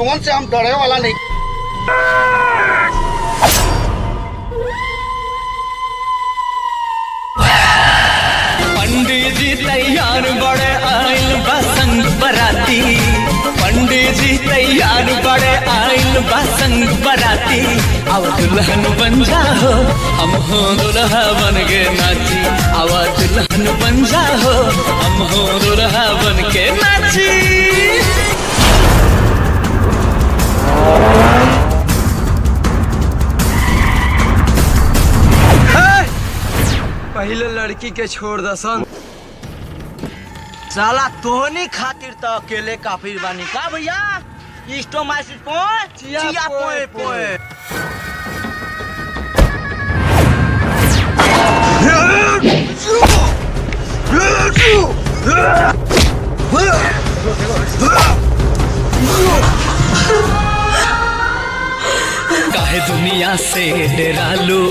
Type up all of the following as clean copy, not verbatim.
तुमन से हम डरे वाला नहीं। पंडित जी तैयार बड़े आइल बसंग बराती। पंडित जी तैयार बड़े आइल बसंग बराती। अब दुल्हन बन जाओ हम हो दुल्हा बन के नाची। अब दुल्हन बन जाओ हम हो दुल्हा बन के नाची। पहले लड़की के छोड़ दसन। साला तोहनी खातिर तो अकेले काफी बानी का भैया। इस्टोमाइसिस पोए चिया पोए पोए। काहे दुनिया से डरा लो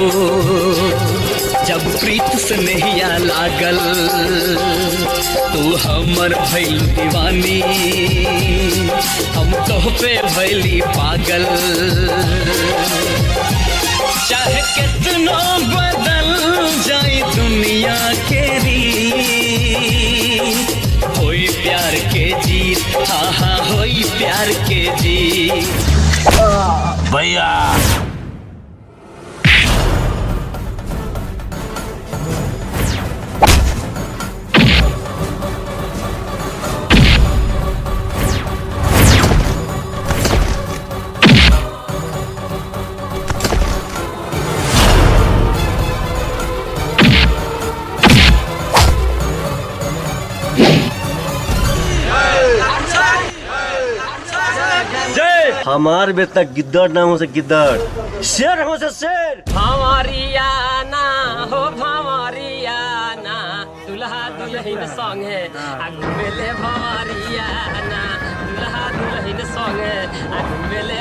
जब प्रीत से नहिया लागल। तू हमर भइल दीवानी हम तोह पे भइली पागल। चाहे कितना बदल जाए दुनिया के रीत। होई प्यार के जीत हाँ हाँ होई प्यार के जीत। भैया हमार बेटा गिद्दड़ नाम से गिद्दड़, शेर हो से शेर। भंवरियाना हो भंवरियाना दुल्हा दुल्हन संगे घुमेले। भंवरियाना दुल्हा दुल्हन संगे घुमेले।